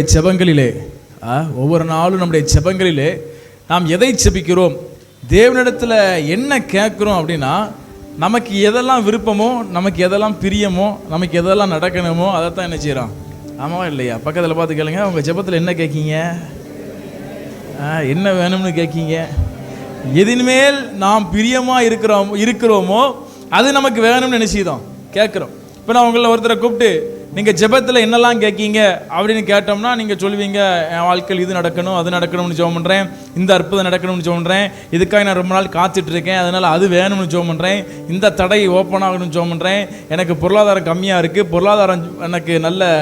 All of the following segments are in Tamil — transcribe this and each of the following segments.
ஜெபங்களிலே ஒவ்வொரு நாளும் நம்முடைய ஜெபங்களிலே நாம் எதை ஜெபிக்கிறோம், தேவனிடத்தில் என்ன கேட்குறோம் அப்படின்னா, நமக்கு எதெல்லாம் விருப்பமோ, நமக்கு எதெல்லாம் பிரியமோ, நமக்கு எதெல்லாம் நடக்கணுமோ அதைத்தான் என்ன செய்கிறோம். ஆமாவா இல்லையா? பக்கத்தில் பார்த்து கேளுங்க, உங்கள் ஜெபத்தில் என்ன கேட்கீங்க, என்ன வேணும்னு கேட்கீங்க. எதின்மேல் நாம் பிரியமாக இருக்கிறோமோ அது நமக்கு வேணும்னு நினைச்சிதான் கேட்குறோம். இப்போ நான் உங்களை ஒருத்தரை கூப்பிட்டு நீங்கள் ஜெபத்தில் என்னெல்லாம் கேட்கீங்க அப்படின்னு கேட்டோம்னா நீங்கள் சொல்லுவீங்க, என் வாழ்க்கையில் இது நடக்கணும், அது நடக்கணும்னு ஜெபம் பண்ணுறேன், இந்த அற்புதம் நடக்கணும்னு ஜெபம் பண்ணுறேன், இதுக்காக நான் ரொம்ப நாள் காத்துட்ருக்கேன், அதனால் அது வேணும்னு ஜெபம் பண்ணுறேன், இந்த தடை ஓப்பன் ஆகணும்னு ஜெபம் பண்ணுறேன், எனக்கு பொருளாதாரம் கம்மியாக இருக்குது, பொருளாதாரம் எனக்கு நல்ல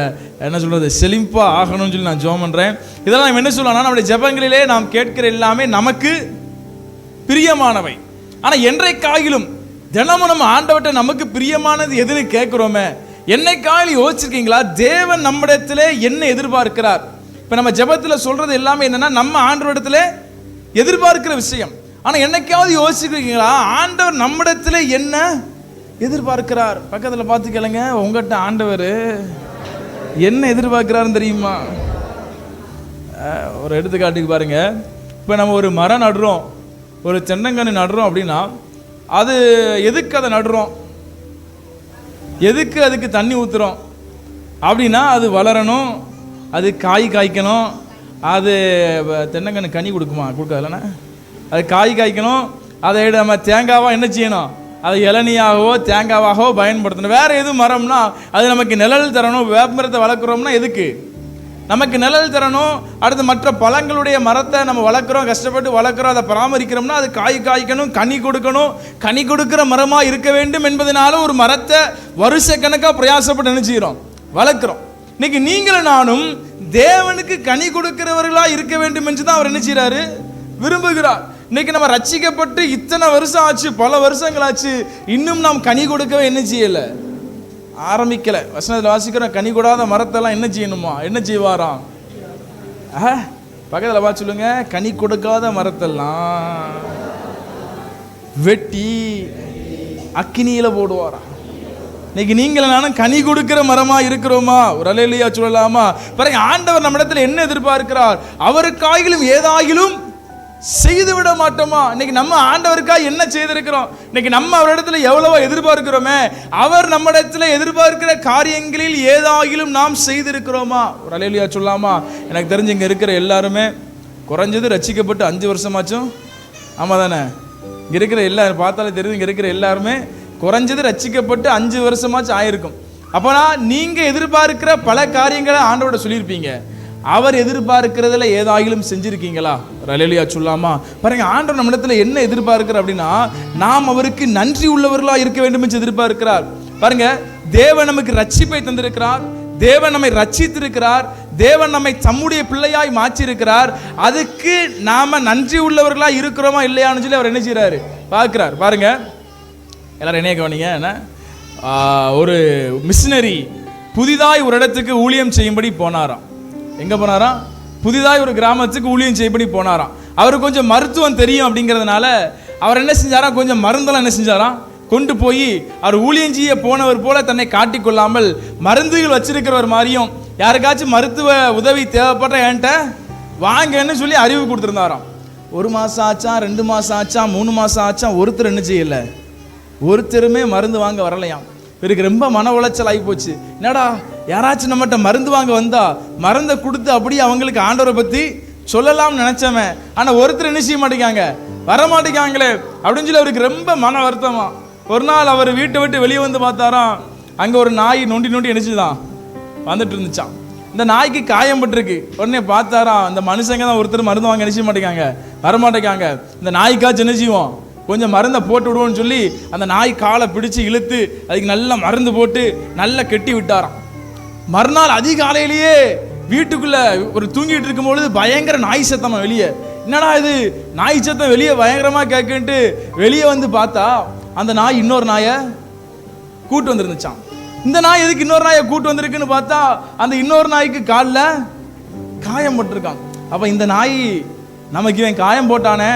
என்ன சொல்கிறது செழிப்பாக ஆகணும்னு சொல்லி நான் ஜெபம் பண்ணுறேன். இதெல்லாம் நம்ம என்ன சொல்லலாம்னா, நம்முடைய ஜெபங்களிலே நாம் கேட்கிற எல்லாமே நமக்கு பிரியமானவை. ஆனால் என்றைக்காகிலும் தினமும் நம்ம ஆண்டவர்கிட்ட நமக்கு பிரியமானது எதுன்னு கேட்குறோமே, என்னைக்காயிலும் யோசிச்சிருக்கீங்களா? தேவன் நம்மிடத்துல என்ன எதிர்பார்க்கிறார்? இப்போ நம்ம ஜெபத்தில் சொல்றது எல்லாமே என்னன்னா நம்ம ஆண்டவரிடத்துல எதிர்பார்க்கிற விஷயம். ஆனால் என்னைக்காவது யோசிச்சிருக்கீங்களா ஆண்டவர் நம்மிடத்துல என்ன எதிர்பார்க்கிறார்? பக்கத்தில் பார்த்து கேளுங்க, உங்கள்கிட்ட ஆண்டவர் என்ன எதிர்பார்க்கிறாருன்னு தெரியுமா? ஒரு எடுத்துக்காட்டுக்கு பாருங்க, இப்போ நம்ம ஒரு மரம் நடுறோம், ஒரு தென்னங்கன்று நடுறோம் அப்படின்னா அது எதுக்கு அதை நடுறோம், எதுக்கு அதுக்கு தண்ணி ஊற்றுறோம் அப்படின்னா அது வளரணும், அது காய்க்கணும், அது தென்னங்கன்று கனி கொடுக்குமா, கொடுக்காதுல்லண்ணா, அது காய்க்கணும், அதை நம்ம தேங்காவாக என்ன செய்யணும், அதை இளநியாகவோ தேங்காவாகவோ பயன்படுத்தணும். வேறு எதுவும் மரம்னா அது நமக்கு நிழல் தரணும். வேப்பமரத்தை வளர்க்குறோம்னா எதுக்கு நமக்கு நிழல் தரணும். அடுத்து மற்ற பழங்களுடைய மரத்தை நம்ம வளர்க்குறோம், கஷ்டப்பட்டு வளர்க்குறோம், அதை பராமரிக்கிறோம்னா அது காய்க்கணும், கனி கொடுக்கணும். கனி கொடுக்குற மரமாக இருக்க வேண்டும் என்பதனால ஒரு மரத்தை வருஷ கணக்காக பிரயாசப்பட்டு நினைச்சுக்கிறோம், வளர்க்குறோம். இன்னைக்கு நீங்களும் நானும் தேவனுக்கு கனி கொடுக்கிறவர்களாக இருக்க வேண்டும் என்று தான் அவர் என்ன செய்கிறாரு, விரும்புகிறார். இன்னைக்கு நம்ம ரட்சிக்கப்பட்டு இத்தனை வருஷம் ஆச்சு, பல வருஷங்கள் ஆச்சு, இன்னும் நாம் கனி கொடுக்கவே என்ன செய்யலை, ஆரம்பிக்கலை. வசனத்தில் வாசிக்கிறோம், கனி கூடாத மரத்தெல்லாம் என்ன செய்யணுமா, என்ன செய்வாராம். பக்கத்தில் பார்த்து சொல்லுங்க, கனி கொடுக்காத மரத்தெல்லாம் வெட்டி அக்கினியில போடுவாராம். இன்னைக்கு நீங்களும் நானும் கனி கொடுக்கிற மரமா இருக்கிறோமா? ஒரு அல்லேலூயா சொல்லலாமா? பாருங்க, ஆண்டவர் நம்ம இடத்துல என்ன எதிர்பார்க்கிறார், அவருக்காகிலும் ஏதாகிலும் செய்து விட மாட்டோமா? இன்னைக்கு நம்ம ஆண்டவருக்காக என்ன செய்திருக்கிறோம், இன்னைக்கு நம்ம அவரிடத்துல எவ்வளவோ எதிர்பார்க்கிறோமே, அவர் நம்ம இடத்துல எதிர்பார்க்கிற காரியங்களில் ஏதாகிலும் நாம் செய்திருக்கிறோமா? ஒரு அல்லேலூயா சொல்லலாமா? எனக்கு தெரிஞ்சு இங்கே இருக்கிற எல்லாருமே குறைஞ்சது ரட்சிக்கப்பட்டு 5 வருஷமாச்சும், ஆமாம் தானே? இங்கே இருக்கிற எல்லாரும் பார்த்தாலே தெரியுது, இங்கே இருக்கிற எல்லாருமே குறைஞ்சது ரட்சிக்கப்பட்டு 5 வருஷமாச்சும் ஆயிருக்கும். அப்போனா நீங்கள் எதிர்பார்க்கிற பல காரியங்களை ஆண்டவரோட சொல்லியிருப்பீங்க, அவர் எதிர்பார்க்கிறதுல ஏதாகிலும் செஞ்சிருக்கீங்களா? அல்லேலூயா சொல்லாமா? பாருங்க, ஆண்டவர் நம்ம இடத்துல என்ன எதிர்பார்க்கிறார் அப்படின்னா, நாம் அவருக்கு நன்றி உள்ளவர்களா இருக்க வேண்டும் என்று எதிர்பார்க்கிறார். பாருங்க, தேவன் நமக்கு ரட்சிப்பை தந்திருக்கிறார், தேவன் நம்மை ரட்சித்திருக்கிறார், தேவன் நம்மை தம்முடைய பிள்ளையாய் மாற்றிருக்கிறார். அதுக்கு நாம நன்றி உள்ளவர்களா இருக்கிறோமா இல்லையான்னு சொல்லி அவர் என்ன செய்யறாரு பார்க்கிறார். பாருங்க, எல்லாரும் என்ன கவனிங்க, ஒரு மிஷினரி புதிதாய் ஒரு இடத்துக்கு ஊழியம் செய்யும்படி போனாராம். எங்கே போனாராம்? புதிதாய் ஒரு கிராமத்துக்கு ஊழியம் செய்யப்படி போனாராம். அவருக்கு கொஞ்சம் மருத்துவம் தெரியும் அப்படிங்கிறதுனால அவர் என்ன செஞ்சாராம், கொஞ்சம் மருந்தெல்லாம் என்ன செஞ்சாராம் கொண்டு போய், அவர் ஊழியம் செய்ய போனவர் போல தன்னை காட்டிக்கொள்ளாமல் மருந்துகள் வச்சிருக்கிறவர் மாதிரியும், யாருக்காச்சும் மருத்துவ உதவி தேவைப்பட்ட என்கிட்ட வாங்கன்னு சொல்லி அறிவு கொடுத்துருந்தாராம். 1 மாதம் ஆச்சா, 2 மாதம் ஆச்சா, 3 மாதம் ஆச்சா, ஒருத்தர் என்ன செய்யலை, ஒருத்தருமே மருந்து வாங்க வரலையாம். இவருக்கு ரொம்ப மன உளைச்சல் ஆகி போச்சு. என்னடா, யாராச்சும் நம்மகிட்ட மருந்து வாங்க வந்தா மருந்தை கொடுத்து அப்படியே அவங்களுக்கு ஆண்டவரை பற்றி சொல்லலாம்னு நினைச்சவன், ஆனால் ஒருத்தர் என்ன செய்ய மாட்டேங்காங்க, வரமாட்டேங்காங்களே அப்படின்னு சொல்லி அவருக்கு ரொம்ப மன வருத்தமா. ஒரு நாள் அவர் வீட்டை விட்டு வெளியே வந்து பார்த்தாராம், அங்கே ஒரு நாய் நொண்டி நினைச்சுதான் வந்துட்டு இருந்துச்சான். இந்த நாய்க்கு காயம் பட்டிருக்கு. உடனே பார்த்தாராம், இந்த மனுஷங்க தான் ஒருத்தர் மருந்து வாங்க நினைச்ச மாட்டேங்காங்க, வரமாட்டேங்காங்க, இந்த நாய்க்காச்சும் என்ன செய்வோம், கொஞ்சம் மருந்தை போட்டு விடுவோன்னு சொல்லி அந்த நாய் காலை பிடிச்சு இழுத்து அதுக்கு நல்லா மருந்து போட்டு நல்லா கெட்டி விட்டாராம். மறுநாள் அதிகாலையிலேயே வீட்டுக்குள்ள ஒரு தூங்கிட்டு இருக்கும் பொழுது பயங்கர நாய் சத்தமா வெளியே. என்னடா இது நாய் சத்தம் வெளியே பயங்கரமா கேட்குன்ட்டு வெளியே வந்து பார்த்தா அந்த நாய் இன்னொரு நாயை கூட்டு வந்துருந்துச்சான். இந்த நாய் எதுக்கு இன்னொரு நாயை கூட்டு வந்திருக்குன்னு பார்த்தா அந்த இன்னொரு நாய்க்கு காலில் காயம் போட்டிருக்கான். அப்ப இந்த நாய் நமக்கு இவன் காயம் போட்டானே,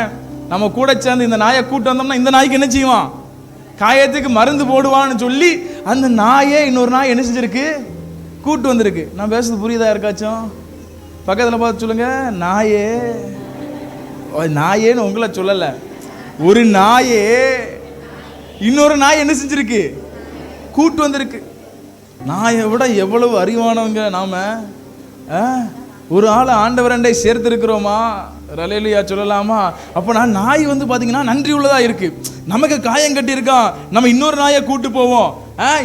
நம்ம கூட சேர்ந்து இந்த நாயை கூட்டு வந்தோம்னா இந்த நாய்க்கு என்ன செய்வான், காயத்துக்கு மருந்து போடுவான்னு சொல்லி அந்த நாயே இன்னொரு நாய் என்ன செஞ்சிருக்கு, கூட்டு வந்திருக்கு. நான் பேசுறது புரியுதா யாருக்காச்சும்? பக்கத்தில் பார்த்து சொல்லுங்க, நாயே. நாயேன்னு உங்களை சொல்லலை, ஒரு நாயே இன்னொரு நாய் என்ன செஞ்சிருக்கு, கூட்டு வந்திருக்கு. நாயை விட எவ்வளவு அறிவானவங்க நாம. ஒரு ஆளை ஆண்டவரண்டை சேர்த்திருக்கிறோமா? ரலேலியா சொல்லலாமா? அப்போ நான் நாய் வந்து பார்த்தீங்கன்னா நன்றி உள்ளதா இருக்கு. நமக்கு காயம் கட்டி இருக்கான், நம்ம இன்னொரு நாயை கூட்டு போவோம்,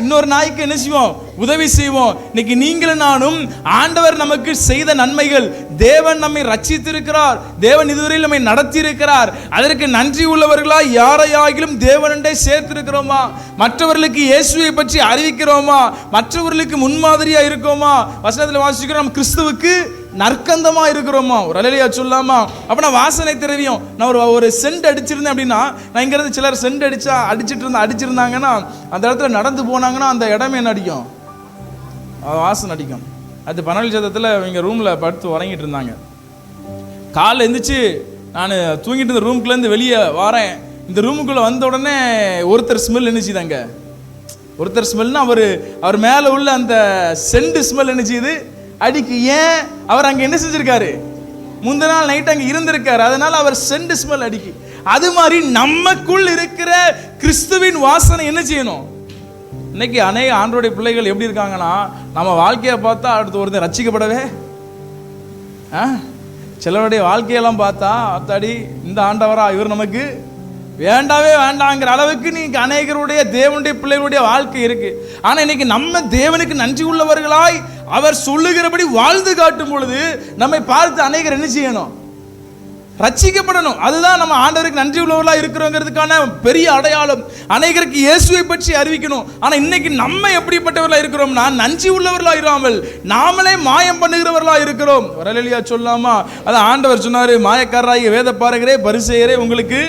இன்னொரு நாய்க்கு என்ன செய்வோம், உதவி செய்வோம். இன்னைக்கு நீங்களும் நானும் ஆண்டவர் நமக்கு செய்த நன்மைகள், தேவன் நம்மை ரட்சித்திருக்கிறார், தேவன் இதுவரையில் நம்மை நடத்தி இருக்கிறார், அதற்கு நன்றி உள்ளவர்களாய் யாரையாகிலும் தேவனண்டை சேர்த்திருக்கிறோமா? மற்றவர்களுக்கு இயேசுவை பற்றி அறிவிக்கிறோமா? மற்றவர்களுக்கு முன்மாதிரியா இருக்கோமா? வசனத்தில் வாசிக்கிறோம், நம்ம கிறிஸ்துவுக்கு நற்கந்தமா இருக்கிறோமா? ஒரு அல்லேலூயா சொல்லாமா? அப்ப நான் வாசனை திரவியம், நான் ஒரு சென்ட் அடிச்சிருந்தேன் அப்படின்னா, நான் இங்க இருந்து சிலர் சென்ட் அடிச்சிருந்தாங்கன்னா அந்த இடத்துல நடந்து போனாங்கன்னா அந்த இடமே என்ன அடிக்கும், வாசனை அடிக்கும். அது பனவெளி சத்தத்தில் இவங்க ரூமில் படுத்து உறங்கிட்டு இருந்தாங்க. காலைல எழுந்திரிச்சு நான் தூங்கிட்டு இருந்த ரூமுக்குள்ளேருந்து வெளியே வரேன். இந்த ரூமுக்குள்ளே வந்த உடனே ஒருத்தர் ஸ்மெல் என்னச்சுதாங்க, ஒருத்தர் ஸ்மெல்னா அவர் மேலே உள்ள அந்த சென்ட் ஸ்மெல் என்னச்சுது அடிக்கு. ஏன்? அவர் அங்கே என்ன செஞ்சிருக்காரு, முந்தின நாள் நைட் அங்கே இருந்திருக்காரு, அதனால அவர் சென்ட் ஸ்மெல் அடிக்கு. அது மாதிரி நமக்குள் இருக்கிற கிறிஸ்துவின் வாசனை என்ன செய்யணும்? இன்னைக்கு அநேக ஆண்டவருடைய பிள்ளைகள் எப்படி இருக்காங்கன்னா, நம்ம வாழ்க்கையை பார்த்தா அடுத்து ஒருத்தர் ரட்சிக்கப்படவே, சிலருடைய வாழ்க்கையெல்லாம் பார்த்தா அத்தாடி இந்த ஆண்டவரா இவர் நமக்கு வேண்டாவே வேண்டாங்கிற அளவுக்கு நீங்க அநேகருடைய தேவனுடைய பிள்ளைகளுடைய வாழ்க்கை இருக்கு. ஆனா இன்னைக்கு நம்ம தேவனுக்கு நன்றி உள்ளவர்களாய் அவர் சொல்லுகிறபடி வாழ்ந்து காட்டும் பொழுது நம்மை பார்த்து அநேகர் என்ன செய்யணும், ரட்சிக்கப்படணும். அதுதான் நம்ம ஆண்டவருக்கு நன்றி உள்ளவர்களா இருக்கிறோங்கிறதுக்கான பெரிய அடையாளம். அநேகருக்கு இயேசுவை பற்றி அறிவிக்கணும். ஆனா இன்னைக்கு நம்ம எப்படிப்பட்டவர்களா இருக்கிறோம்னா, நன்றி உள்ளவர்களா இராமல் நாமளே மாயம் பண்ணுகிறவர்களா இருக்கிறோம். வரலையா சொல்லாமா? அதான் ஆண்டவர் சொன்னாரு, மாயக்காரராகிய வேத பாரகரே பரிசேயரே உங்களுக்கு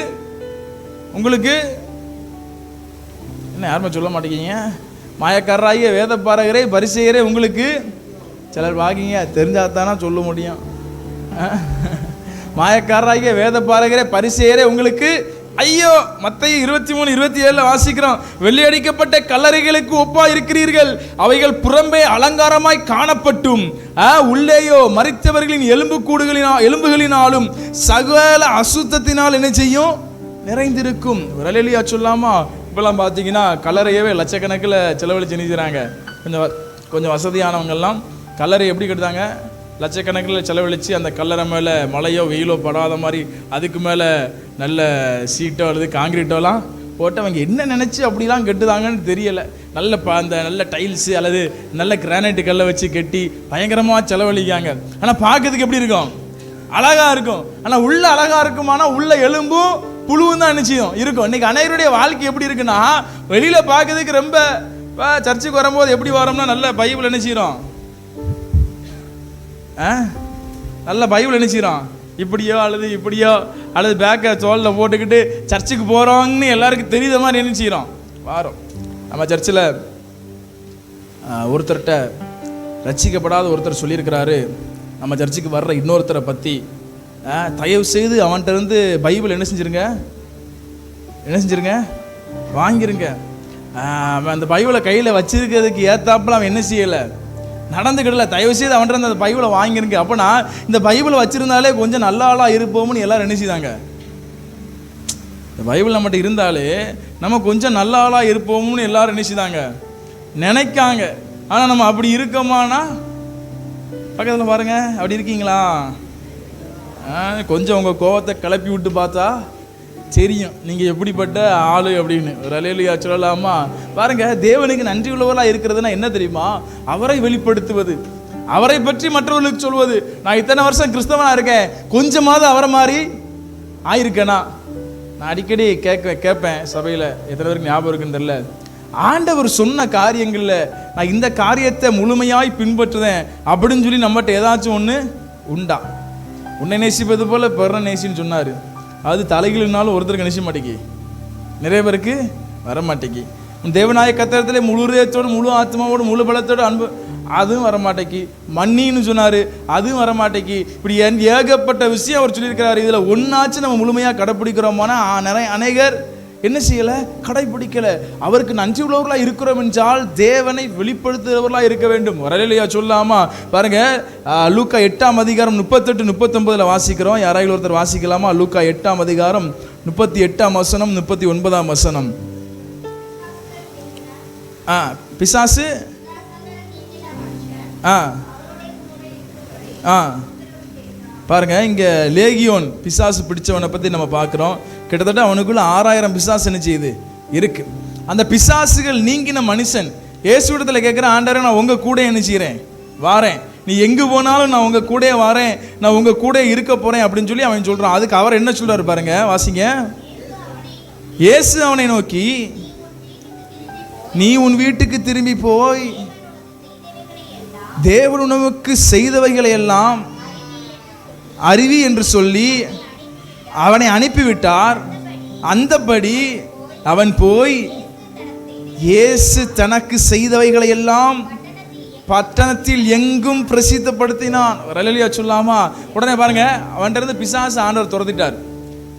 என்ன யாருமே சொல்ல மாட்டேங்க, மாயக்காரராகிய வேத பாரகரே பரிசேயரே உங்களுக்கு, சிலர் வாங்கிங்க தெரிஞ்சாதானா சொல்ல முடியும். மாயக்காரராகிய வேத பாரகரே பரிசேயரே உங்களுக்கு ஐயோ. மத்தேயு 23:27 வாசிக்கிறோம், வெள்ளையடிக்கப்பட்ட கல்லறைகளுக்கு ஒப்பா இருக்கிறீர்கள், அவைகள் புறம்பே அலங்காரமாய் காணப்பட்டும் உள்ளேயோ மரித்தவர்களின் எலும்புகளினாலும் சகல அசுத்தத்தினால் என்ன செய்யும், நிறைந்திருக்கும். வரலையா சொல்லாமா? இப்பெல்லாம் பார்த்தீங்கன்னா கல்லறையவே லட்சக்கணக்கில் செலவழிச்சு நினைக்கிறாங்க. கொஞ்சம் வசதியானவங்கெல்லாம் கல்லறை எப்படி கட்டுதாங்க, லட்சக்கணக்கில் செலவழித்து அந்த கல்லறை மேலே மழையோ வெயிலோ படாத மாதிரி அதுக்கு மேலே நல்ல சீட்டோ அல்லது காங்கிரீட்டோலாம் போட்டு அவங்க என்ன நினச்சி அப்படிலாம் கட்டுதாங்கன்னு தெரியலை. அந்த நல்ல டைல்ஸு அல்லது நல்ல கிரானைட்டு கல்லை வச்சு கட்டி பயங்கரமாக செலவழிக்காங்க. ஆனால் பார்க்கறதுக்கு எப்படி இருக்கும், அழகாக இருக்கும். ஆனால் உள்ள அழகாக இருக்குமானா உள்ள எலும்பும் புழுவும் தான் நிச்சயம் இருக்கும். இன்னைக்கு அனைவருடைய வாழ்க்கை எப்படி இருக்குன்னா, வெளியில பார்க்கறதுக்கு ரொம்ப சர்ச்சுக்கு வரும்போது எப்படி வரோம்னா நல்ல பைபிள் நினைச்சிடும், நல்ல பைபிள் நினைச்சிடும், இப்படியோ அல்லது பேக்கை தோளில் போட்டுக்கிட்டு சர்ச்சுக்கு போகிறோம்னு எல்லாருக்கும் தெரியுத மாதிரி நினைச்சிடும் வாரம். நம்ம சர்ச்சில் ஒருத்தர்கிட்ட ரட்சிக்கப்படாத ஒருத்தர் சொல்லியிருக்கிறாரு, நம்ம சர்ச்சுக்கு வர்ற இன்னொருத்தரை பற்றி, தயவு செய்து அவன்கிட்ட இருந்து பைபிள் என்ன செஞ்சிருங்க வாங்கிருங்க. அந்த பைபிளை கையில் வச்சிருக்கிறதுக்கு ஏத்தாப்புல அவன் என்ன செய்யலை, நடந்துக்கிடல. தயவு செய்து அவன்கிட்ட இருந்து அந்த பைபிளை வாங்கிருங்க. அப்போனா இந்த பைபிளை வச்சிருந்தாலே கொஞ்சம் நல்ல ஆளாக இருப்போம்னு எல்லாரும் என்ன செய்தாங்க, இந்த பைபிள் நம்மகிட்ட இருந்தாலே நம்ம கொஞ்சம் நல்ல ஆளாக இருப்போம்னு எல்லாரும் என்ன செய்தாங்க, நினைக்காங்க. ஆனால் நம்ம அப்படி இருக்கோமானா, பக்கத்தில் பாருங்க, அப்படி இருக்கீங்களா? கொஞ்சம் உங்கள் கோவத்தை கிளப்பி விட்டு பார்த்தா தெரியும் நீங்கள் எப்படிப்பட்ட ஆளு அப்படின்னு. ஒரு அல்லேலூயா சொல்லலாமா? பாருங்க, தேவனுக்கு நன்றி உள்ளவர்களாக இருக்கிறதுனா என்ன தெரியுமா, அவரை வெளிப்படுத்துவது, அவரை பற்றி மற்றவர்களுக்கு சொல்வது. நான் இத்தனை வருஷம் கிறிஸ்தவனாக இருக்கேன், கொஞ்சமாவது அவரை மாதிரி ஆயிருக்கேனா? நான் அடிக்கடி கேட்பேன் சபையில், எத்தனை பேருக்கு ஞாபகம் இருக்குன்னு தெரியல, ஆண்டவர் சொன்ன காரியங்களில் நான் இந்த காரியத்தை முழுமையாய் பின்பற்றுதேன் அப்படின்னு சொல்லி நம்மகிட்ட ஏதாச்சும் ஒன்று உண்டா? உன்னை நேசிப்பது போல பிறனை நேசின்னு சொன்னார். அது தலைகள்னாலும் ஒருத்தருக்கு நேசிக்க மாட்டேங்கி, நிறைய பேருக்கு வர மாட்டேங்கி. தேவநாய கத்திரத்திலே முழு இதயத்தோடு முழு ஆத்மாவோடு முழு பலத்தோடு அன்பு, அதுவும் வரமாட்டேக்கி. மன்னின்னு சொன்னார், அதுவும் வரமாட்டேக்கி. இப்படி ஏகப்பட்ட விஷயம் அவர் சொல்லியிருக்கிறார். இதில் ஒன்றாச்சும் நம்ம முழுமையாக கடைப்பிடிக்கிறோமானா அநேகர் என்ன செய்யலை, கடைபிடிக்கல. அவருக்கு நன்றி உள்ளவர்களாக இருக்கிறோம் என்றால் தேவனை வெளிப்படுத்துகிறவர்களாக இருக்க வேண்டும். வரலையா சொல்லாமா? பாருங்க, லூக்கா 8ஆம் அதிகாரம் 38-39 வாசிக்கிறோம். யாராவது ஒருத்தர் வாசிக்கலாமா? லூக்கா 8ஆம் அதிகாரம் 38ஆம் வசனம் 39ஆம் வசனம். பிசாசு பாருங்க, இங்க லேகியோன் பிசாசு பிடிச்சவனை பத்தி நம்ம பார்க்கிறோம். கிட்டத்தட்ட அவனுக்குள்ள 6000 பிசாசு என்ன செய்யுது இருக்கு. அந்த பிசாசுகள் நீங்கின மனுஷன் இயேசுவிடத்துல கேட்கிற, ஆண்டவரே நான் உங்க கூட என்ன செய்றேன், வாரேன், நீ எங்கு போனாலும் நான் உங்க கூட வாரேன், நான் உங்க கூட இருக்க போறேன் அப்படின்னு சொல்லி அவன் சொல்றான். அதுக்கு அவர் என்ன சொல்றாரு பாருங்க, வாசிங்க. இயேசு அவனை நோக்கி, நீ உன் வீட்டுக்கு திரும்பி போய் தேவன் உனக்கு செய்தவைகளை எல்லாம் அறிவி என்று சொல்லி அவனை அனுப்பிவிட்டார். அந்தபடி அவன் போய் இயேசு தனக்கு செய்தவைகளை எல்லாம் பட்டணத்தில் எங்கும் பிரசித்தப்படுத்தினான். அல்லேலூயா சொல்லாமா? உடனே பாருங்க, அவன்கிட்ட இருந்து பிசாசு ஆண்டவர் துரத்திட்டார்.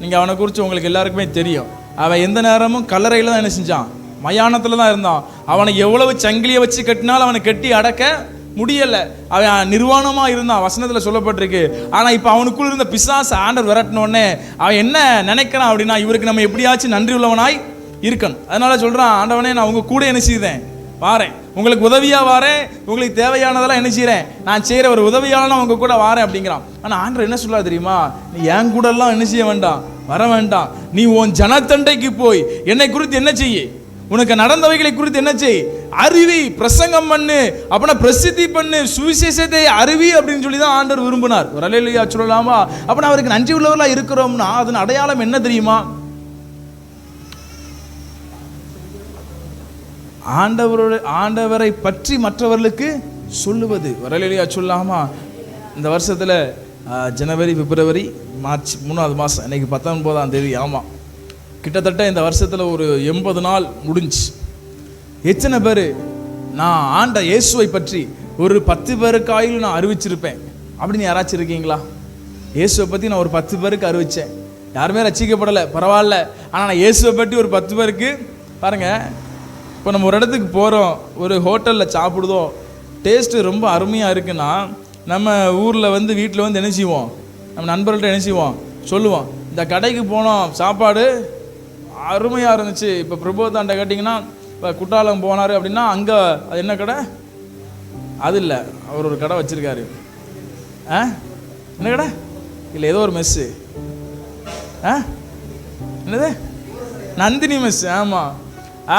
நீங்க அவனை குறித்து உங்களுக்கு எல்லாருக்குமே தெரியும். அவன் எந்த நேரமும் கல்லறையில் தான் என்ன செஞ்சான், மயானத்தில் தான் இருந்தான். அவனை எவ்வளவு சங்கிலியை வச்சு கட்டினாலும் அவனை கட்டி அடக்க முடியல. அவன் நிர்வாணமா இருந்தான், வசனத்துல சொல்லப்பட்டிருக்கு. ஆனா இப்ப அவனுக்குள்ள இருந்த பிசாசு ஆண்டவர் விரட்டினோடனே அவன் என்ன நினைக்கிறான் அப்படின்னா, இவருக்கு நம்ம எப்படியாச்சும் நன்றி உள்ளவனாய் இருக்கணும். அதனால சொல்றான், ஆண்டவனே நான் உங்க கூட என்ன செய்தேன், வாரேன், உங்களுக்கு உதவியா வாரேன், உங்களுக்கு தேவையானதெல்லாம் என்ன செய்யறேன், நான் செய்யற ஒரு உதவியாளனா உங்க கூட வாரேன் அப்படிங்கிறான். ஆனா ஆண்டவர் என்ன சொல்றாரு தெரியுமா, நீ என் கூட எல்லாம் என்ன செய்ய வேண்டாம், வர வேண்டாம். நீ உன் ஜனத்தண்டைக்கு போய் என்னை குறித்து என்ன செய்ய, உனக்கு நடந்தவைகளை குறித்து என்ன செய், அறிவி, பிரசங்கம் பண்ணு, அப்படின்னா பிரசித்தி பண்ணு, சுவிசேஷத்தை அறிவி அப்படின்னு சொல்லி தான் ஆண்டவர் விரும்பினார். ஒரு அல்லேலூயா சொல்லலாமா? அப்படின்னா அவருக்கு நன்றி உள்ளவர்களா இருக்கிறோம்னா அதன் அடையாளம் என்ன தெரியுமா? ஆண்டவரை பற்றி மற்றவர்களுக்கு சொல்லுவது. ஒரு அல்லேலூயா சொல்லலாமா? இந்த வருஷத்துல ஜனவரி, பிப்ரவரி, மார்ச் 3வது மாதம், இன்னைக்கு 19ஆம் தேதி. ஆமாம், கிட்டத்தட்ட இந்த வருஷத்தில் ஒரு 80 நாள் முடிஞ்சு. எத்தனை பேர் நான் ஆண்ட இயேசுவை பற்றி ஒரு 10 பேருக்காயிலும் நான் அறிவிச்சிருப்பேன் அப்படின்னு யாராச்சும் இருக்கீங்களா? இயேசுவை பற்றி நான் ஒரு 10 பேருக்கு அறிவித்தேன். யாருமே ரசிக்கப்படலை, பரவாயில்ல. ஆனால் நான் இயேசுவை பற்றி ஒரு 10 பேருக்கு. பாருங்கள், இப்போ நம்ம ஒரு இடத்துக்கு போகிறோம், ஒரு ஹோட்டலில் சாப்பிடுதோம், டேஸ்ட்டு ரொம்ப அருமையாக இருக்குன்னா நம்ம ஊரில் வந்து வீட்டில் வந்து என்ன செய்வோம், நம்ம நண்பர்கள்ட்ட என்ன செய்வோம், சொல்லுவோம், இந்த கடைக்கு போனோம், சாப்பாடு அருமையாக இருந்துச்சு. இப்போ பிரபோதாண்ட கேட்டிங்கன்னா, இப்போ குட்டாலம் போனார் அப்படின்னா அங்கே அது என்ன கடை, அது இல்லை, அவர் ஒரு கடை வச்சுருக்காரு. என்ன கடை இல்லை, ஏதோ ஒரு மெஸ்ஸு, என்னது, நந்தினி மெஸ். ஆமாம்,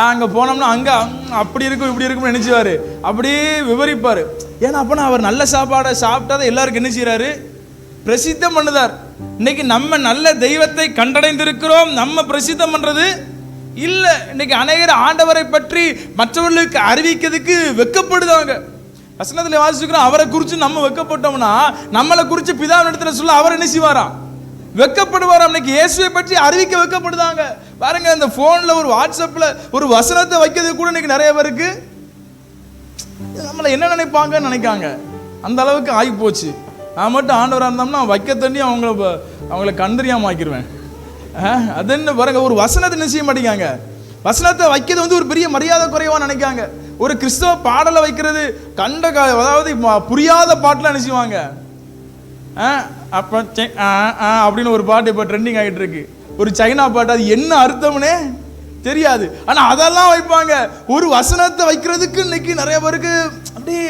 அங்கே போனோம்னா அங்கே அப்படி இருக்கும் இப்படி இருக்கும்னு நினச்சிவார், அப்படியே விவரிப்பார். ஏன்னா அப்போனா அவர் நல்ல சாப்பாடை சாப்பிட்டாதான் எல்லாருக்கும் என்ன செய்கிறாரு, பிரசித்தம் பண்ணுதார். இன்னைக்கு நம்ம நல்ல தெய்வத்தை கண்டடைந்திருக்கிறோம், நம்ம பிரசித்தம் பண்றது இல்லை. இன்னைக்கு அநேகர் ஆண்டவரை பற்றி மற்றவர்களுக்கு அறிவிக்கிறதுக்கு வெக்கப்படுதாங்க. வசனத்தில் வாசிக்கிறோம், அவரை குறித்து நம்ம வெக்கப்பட்டோம்னா நம்மளை குறித்து பிதாவின் இடத்துல சொல்ல அவர் என்ன செய்வாராம், வெக்கப்படுவாராம். இன்னைக்கு இயேசுவை பற்றி அறிவிக்க வெக்கப்படுதாங்க. பாருங்க, இந்த போன்ல ஒரு வாட்ஸ்அப்ல ஒரு வசனத்தை வைக்கிறது கூட இன்னைக்கு நிறைய பேருக்கு நம்மளை என்ன நினைப்பாங்கன்னு நினைக்காங்க. அந்த அளவுக்கு ஆகி போச்சு. நான் மட்டும் ஆண்டவராக இருந்தோம்னா வைக்க தண்ணி அவங்கள கண்டறியாம ஆக்கிடுவேன். அது என்ன பாருங்க, ஒரு வசனத்தை என்ன செய்ய மாட்டேங்காங்க, வசனத்தை வைக்கிறது வந்து ஒரு பெரிய மரியாதை குறைவா நினைக்காங்க. ஒரு கிறிஸ்தவ பாடலை வைக்கிறது அதாவது புரியாத பாட்டுலாம் என்ன செய்வாங்க, அப்போ அப்படின்னு ஒரு பாட்டு இப்போ ட்ரெண்டிங் ஆகிட்டு இருக்கு, ஒரு சைனா பாட்டு, அது என்ன அர்த்தம்னே தெரியாது, ஆனால் அதெல்லாம் வைப்பாங்க. ஒரு வசனத்தை வைக்கிறதுக்கு இன்னைக்கு நிறைய பேருக்கு அப்படியே,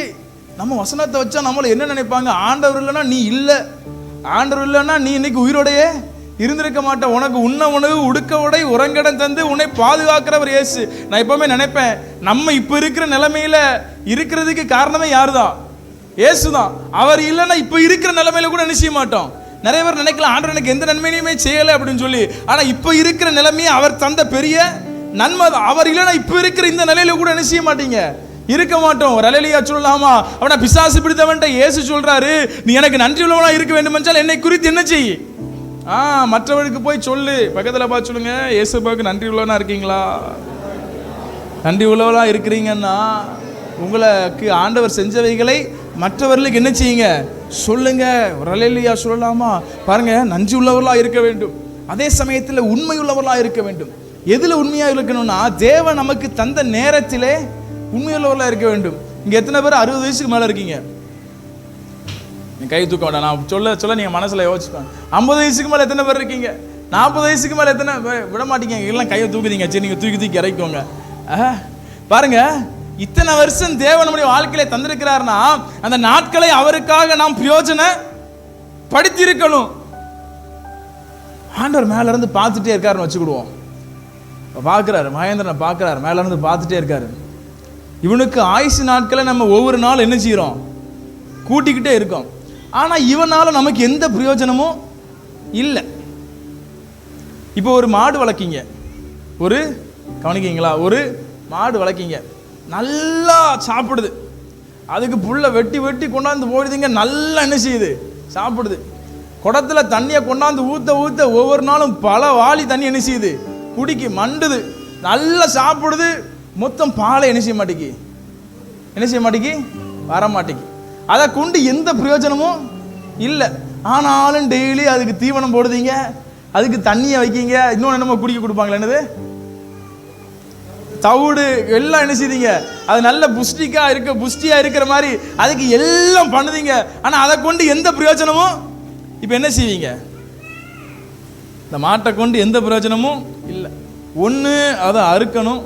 நம்ம வசனத்தை வச்சா நம்மளை என்ன நினைப்பாங்க, ஆண்டவர் இல்லைன்னா நீ இல்லை, ஆண்டவர் இல்லைன்னா நீ இன்னைக்கு உயிரோடையே இருந்திருக்க மாட்டேன், உனக்கு உண்ண உணவு உடுக்க உடை உறங்கிடம் தந்து உன்னை பாதுகாக்கிறவர் இயேசு. நான் எப்பவுமே நினைப்பேன், நம்ம இப்போ இருக்கிற நிலைமையில இருக்கிறதுக்கு காரணமே யாரு தான், இயேசு தான். அவர் இல்லைன்னா இப்போ இருக்கிற நிலைமையில கூட என்ன செய்ய மாட்டோம். நிறைய பேர் நினைக்கலாம், ஆண்டவர் எனக்கு எந்த நன்மையுமே செய்யலை அப்படின்னு சொல்லி. ஆனால் இப்போ இருக்கிற நிலைமையை அவர் தந்த பெரிய நன்மை தான். அவர் இல்லைன்னா இப்போ இருக்கிற இந்த நிலையில கூட என்ன செய்ய மாட்டீங்க, இருக்க மாட்டோம். ஒரு அல்லேலூயா சொல்லலாமா? அவனை பிசாசு பிடித்தவன்ட்ட இயேசு சொல்றாரு, நீ எனக்கு நன்றி உள்ளவனா இருக்க வேண்டும் என்றால் என்னை குறித்து என்ன செய், மற்றவர்களுக்கு போய் சொல்லு. பக்கத்தில் பார்த்து சொல்லுங்க, இயேசுவுக்கு நன்றி உள்ளவனா இருக்கீங்களா? நன்றி உள்ளவனா இருக்கிறீங்கன்னா உங்களுக்கு ஆண்டவர் செஞ்சவைகளை மற்றவர்களுக்கு என்ன செய்யுங்க, சொல்லுங்க. ஒரு அல்லேலூயா சொல்லலாமா? பாருங்க, நன்றி உள்ளவர்களா இருக்க வேண்டும், அதே சமயத்தில் உண்மை உள்ளவர்களா இருக்க வேண்டும். எதுல உண்மையா இருக்கணும்னா, தேவன் நமக்கு தந்த நேரத்திலே உண்மையுள்ளவர்களா இருக்க வேண்டும். இங்க எத்தனை பேர் 60 வயசுக்கு மேல இருக்கீங்க? கை தூக்க வேண்டாம், நான் சொல்ல சொல்ல நீங்க மனசுல யோசிப்பாங்க. 50 வயசுக்கு மேல எத்தனை பேர் இருக்கீங்க? 40 வயசுக்கு மேல எத்தனை விட மாட்டீங்க, எல்லாம் கையை தூக்குறீங்க. சரி, நீங்க தூக்கி தூக்கி இறக்கிக்கோங்க. பாருங்க, இத்தனை வருஷம் தேவன் நம்முடைய வாழ்க்கையில தந்திருக்கிறார்னா, அந்த நாட்களை அவருக்காக நாம் பிரயோஜனப்படுத்தி இருக்கணும். ஆண்டவர் மேல இருந்து பார்த்துட்டே இருக்காருன்னு வச்சுக்கிடுவோம். பார்க்கிறாரு, மகேந்திரனை பார்க்கிறாரு, மேல இருந்து பார்த்துட்டே இருக்காரு. இவனுக்கு ஆயுசு நாட்களை நம்ம ஒவ்வொரு நாள் என்ன செய்யறோம்? கூட்டிக்கிட்டே இருக்கோம். ஆனா இவனால நமக்கு எந்த பிரயோஜனமும் இல்லை. இப்போ ஒரு மாடு வளர்க்கீங்க, ஒரு கவனிக்கீங்களா, ஒரு மாடு வளர்க்கீங்க, நல்லா சாப்பிடுது. அதுக்கு புல்லை வெட்டி வெட்டி கொண்டாந்து போடுதுங்க, நல்லா என்ன செய்யுது? சாப்பிடுது. குடத்துல தண்ணியை கொண்டாந்து ஊத்த ஊத்த ஒவ்வொரு நாளும் பல வாளி தண்ணி என்ன செய்யுது? குடிக்கு மண்டுது, நல்லா சாப்பிடுது. மொத்தம் பாலை என்ன செய்ய மாட்டேங்கி வர மாட்டேங்கி. அதை கொண்டு எந்த பிரயோஜனமும் இல்லை. ஆனாலும் டெய்லி அதுக்கு தீவனம் போடுதீங்க, அதுக்கு தண்ணியை வைக்கீங்க. இன்னொன்று என்னமோ குடிக்க கொடுப்பாங்களே, என்னது, தவிடு எல்லாம் என்ன செய்தீங்க? அது நல்ல புஷ்டியா இருக்கிற மாதிரி அதுக்கு எல்லாம் பண்ணுதீங்க. ஆனா அதை கொண்டு எந்த பிரயோஜனமும், இப்ப என்ன செய்வீங்க? இந்த மாட்டை கொண்டு எந்த பிரயோஜனமும் இல்லை. ஒன்று அதை அறுக்கணும்,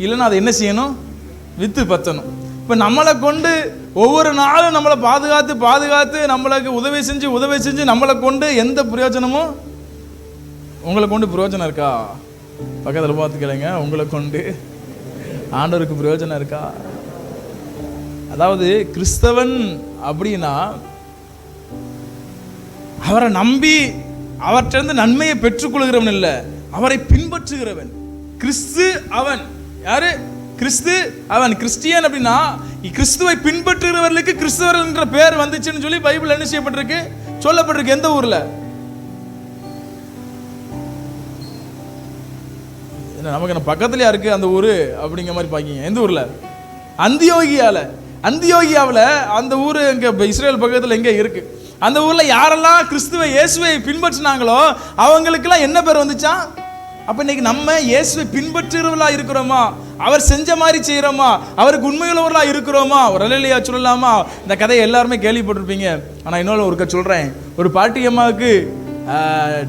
இல்லைன்னா அதை என்ன செய்யணும்? வித்து பத்தணும். இப்போ நம்மளை கொண்டு ஒவ்வொரு நாளும் நம்மளை பாதுகாத்து நம்மளுக்கு உதவி செஞ்சு நம்மளை கொண்டு எந்த பிரயோஜனமும், உங்களை கொண்டு பிரயோஜனம் இருக்கா? பக்கத்தில் பார்த்து கேளுங்க, உங்களை கொண்டு ஆண்டவருக்கு பிரயோஜனம் இருக்கா? அதாவது கிறிஸ்தவன் அப்படின்னா அவரை நம்பி அவற்றிலிருந்து நன்மையை பெற்றுக்கொள்கிறவன் இல்லை, அவரை பின்பற்றுகிறவன். கிறிஸ்து அவன் யாரு? கிறிஸ்து அவன். கிறிஸ்டியன் அப்படின்னா கிறிஸ்துவை பின்பற்றுகிறவர்களுக்கு கிறிஸ்தவர்கள் என்ற பெயர் வந்துச்சுன்னு சொல்லி பைபிள் என்ன செய்யப்பட்டிருக்கு? சொல்லப்பட்டிருக்கு. எந்த ஊர்ல? நமக்கு பக்கத்துலயா இருக்கு அந்த ஊரு அப்படிங்கிற மாதிரி பாக்கீங்க. எந்த ஊர்ல? அந்தியோகியாவில். அந்த ஊரு எங்க இஸ்ரேல் பக்கத்துல எங்க இருக்கு. அந்த ஊர்ல யாரெல்லாம் கிறிஸ்துவை இயேசுவை பின்பற்றினாங்களோ அவங்களுக்கெல்லாம் என்ன பேர் வந்துச்சா? அப்ப இன்னைக்கு நம்ம இயேசுவை பின்பற்றுறவர்களா இருக்கிறோமா? அவர் செஞ்ச மாதிரி செய்யறோமா? அவருக்கு உண்மையுள்ளவர்களா இருக்கிறோமா? ஒரு அல்லேலூயா சொல்லலாமா? இந்த கதையை எல்லாருமே கேள்விப்பட்டிருப்பீங்க. ஆனா இன்னொரு ஒருக்க சொல்றேன். ஒரு பாட்டி அம்மாவுக்கு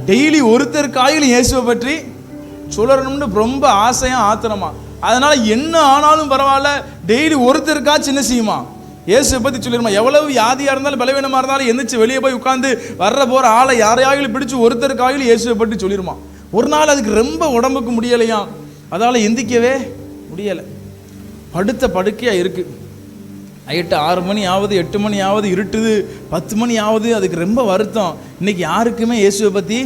டெய்லி ஒருத்தர் காயிலும் இயேசுவை பற்றி சொல்லணும்னு ரொம்ப ஆசையா ஆத்திரமா. அதனால என்ன ஆனாலும் பரவாயில்ல, டெய்லி ஒருத்தருக்காச்சும் என்ன செய்யுமா? இயேசுவை பத்தி சொல்லிடுமா. எவ்வளவு வியாதியா இருந்தாலும் பலவீனமா இருந்தாலும் எந்திரிச்சு வெளியே போய் உட்கார்ந்து வர்ற போற ஆளை யாரையாவது பிடிச்சு ஒருத்தருக்காயிலும் இயேசுவை பற்றி சொல்லிடுமா. ஒரு நாள் அதுக்கு ரொம்ப உடம்புக்கு முடியலையா, அதால எந்திக்கவே முடியலை, படுத்த படுக்கையா இருக்கு. நைட்டு 6 மணி ஆகுது, 8 மணி ஆகுது, இருட்டுது, 10 மணி ஆகுது. அதுக்கு ரொம்ப வருத்தம். இன்னைக்கு யாருக்குமே இயேசுவை பற்றி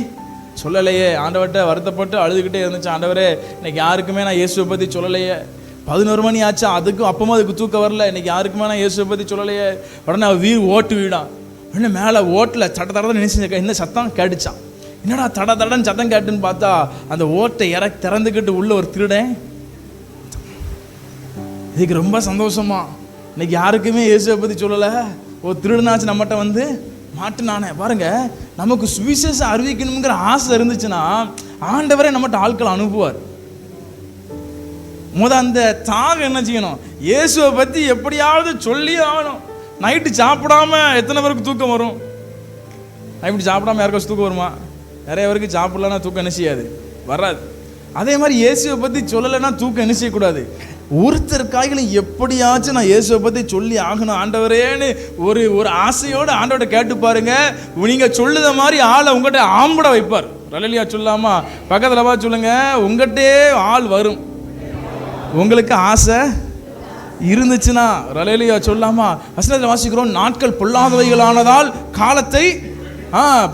சொல்லலையே. ஆண்டவர்கிட்ட வருத்தப்பட்டு அழுதுகிட்டே இருந்துச்சு. ஆண்டவரே, இன்னைக்கு யாருக்குமே நான் இயேசுவை பற்றி சொல்லலையே. 11 மணி ஆச்சா, அதுக்கும் அப்பமா அதுக்கு தூக்கம் வரல. இன்னைக்கு யாருக்குமே நான் இயேசுவை பற்றி சொல்லலையே. உடனே ஓட்டு வீடான். உடனே மேலே ஓட்டில் தட தடதான் நினைச்சு என்ன சத்தம் கேட்டுச்சான். என்னடா தட தடன்னு சத்தம் கேட்டுன்னு பார்த்தா அந்த ஓட்டை திறந்துக்கிட்டு உள்ள ஒரு திருடன். இதுக்கு ரொம்ப சந்தோஷமா, இன்னைக்கு யாருக்குமே இயேசுவை பற்றி சொல்லலை, ஒரு திருடனாச்சு நம்மகிட்ட வந்து மாட்டுனானே. பாருங்க, நமக்கு சுவிசேஷம் அறிவிக்கணுங்கிற ஆசை இருந்துச்சுன்னா ஆண்டவரே நம்மகிட்ட ஆட்கள் அனுப்புவார். அந்த தாகம் என்ன செய்யணும்? இயேசுவை பற்றி எப்படியாவது சொல்லி ஆகணும். நைட்டு சாப்பிடாம எத்தனை பேருக்கு தூக்கம் வரும்? நைட்டு சாப்பிடாம யாருக்காச்சும் தூக்கம் வருமா? நிறைய பேருக்கு சாப்பிடலன்னா தூக்கம் என்ன செய்யாது? வராது. அதே மாதிரி இயேசுவை பற்றி சொல்லலைன்னா தூக்கம் என்ன செய்யக்கூடாது? ஒருத்தருக்காயிலும் எப்படியாச்சும் நான் இயேசுவை பற்றி சொல்லி ஆகணும் ஆண்டவரேன்னு ஒரு ஆசையோடு ஆண்டவர்கிட்ட கேட்டு பாருங்க. நீங்க சொல்லுத மாதிரி ஆளை உங்கள்கிட்ட ஆம்பட வைப்பார். அல்லேலூயா சொல்லாமா? பக்கத்தில் வா சொல்லுங்க, உங்கள்கிட்டே ஆள் வரும். உங்களுக்கு ஆசை இருந்துச்சுன்னா அல்லேலூயா சொல்லாமா? வசனத்தில் வாசிக்கிறோம், நாட்கள் பொல்லாதவைகளானதால் காலத்தை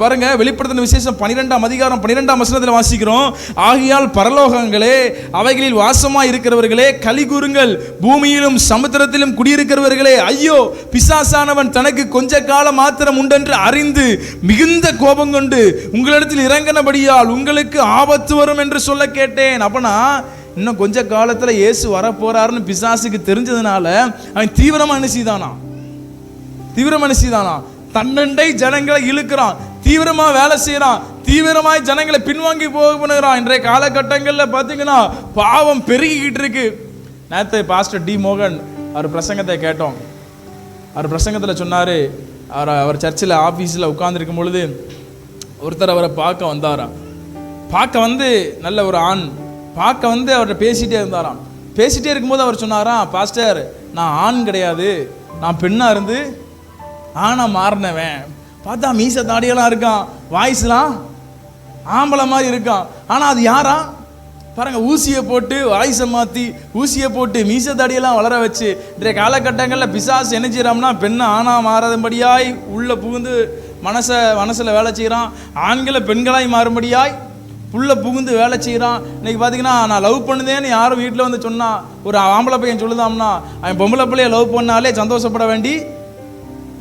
பாருங்க. வெளிப்படுத்தின விசேஷம் 12ஆம் அதிகாரம் 12ஆம் வசனத்தில் வாசிக்கிறோம், ஆகையால் பரலோகங்களே, அவைகளில் வாசமாய் இருக்கிறவர்களே, களி கூறுங்கள், பூமியிலும் சமுத்திரத்திலும் குடியிருக்கிறவர்களே, ஐயோ, பிசாசானவன் தனக்கு கொஞ்ச காலம் மாத்திரம் உண்டென்று அறிந்து மிகுந்த கோபம் கொண்டு உங்களிடத்தில் இறங்கினபடியால் உங்களுக்கு ஆபத்து வரும் என்று சொல்ல கேட்டேன். அப்பனா இன்னும் கொஞ்ச காலத்துல இயேசு வர போறாருன்னு பிசாசுக்கு தெரிஞ்சதுனால அவன் தீவிரமா என்ன செய்தானா? தன்னண்டை ஜனங்களை இழுக்கிறான். தீவிரமா வேலை செய்யறான், தீவிரமாய் ஜனங்களை பின்வாங்கி போகிறான். இன்றைய காலகட்டங்களில் பார்த்தீங்கன்னா பாவம் பெருகிக்கிட்டு இருக்கு. நேற்று பாஸ்டர் டி மோகன் அவர் பிரசங்கத்தை கேட்டோம். அவர் பிரசங்கத்தில் சொன்னார், அவர் சர்ச்சில் ஆஃபீஸில் உட்கார்ந்துருக்கும் பொழுது ஒருத்தர் அவரை பார்க்க வந்தாராம். பார்க்க வந்து நல்ல ஒரு ஆண் பார்க்க வந்து அவர்கிட்ட பேசிகிட்டே இருந்தாராம். பேசிகிட்டே இருக்கும்போது அவர் சொன்னாராம், பாஸ்டர் நான் ஆண் கிடையாது, நான் பெண்ணாக இருந்து ஆணை மாறினவன். பார்த்தா மீச தாடியெல்லாம் இருக்கான், வாய்ஸ்லாம் ஆம்பளை மாதிரி இருக்கான். ஆனால் அது யாரா பாருங்க, ஊசியை போட்டு வாய்ஸை மாற்றி ஊசியை போட்டு மீச தாடியெல்லாம் வளர வச்சு இன்றைய காலகட்டங்களில் பிசாசு என்ன செய்யறான்னா பெண்ணை ஆணா மாறாதபடியாய் உள்ள புகுந்து மனசில் வேலை செய்கிறான். ஆண்களை பெண்களாய் மாறும்படியாய் புள்ள புகுந்து வேலை செய்கிறான். இன்னைக்கு பார்த்தீங்கன்னா நான் லவ் பண்ணுதேன்னு யாரும் வீட்டில் வந்து சொன்னா, ஒரு ஆம்பளை பையன் சொல்லுதாம்னா அவன் பொம்பளை பிள்ளைய லவ் பண்ணாலே சந்தோஷப்பட வேண்டி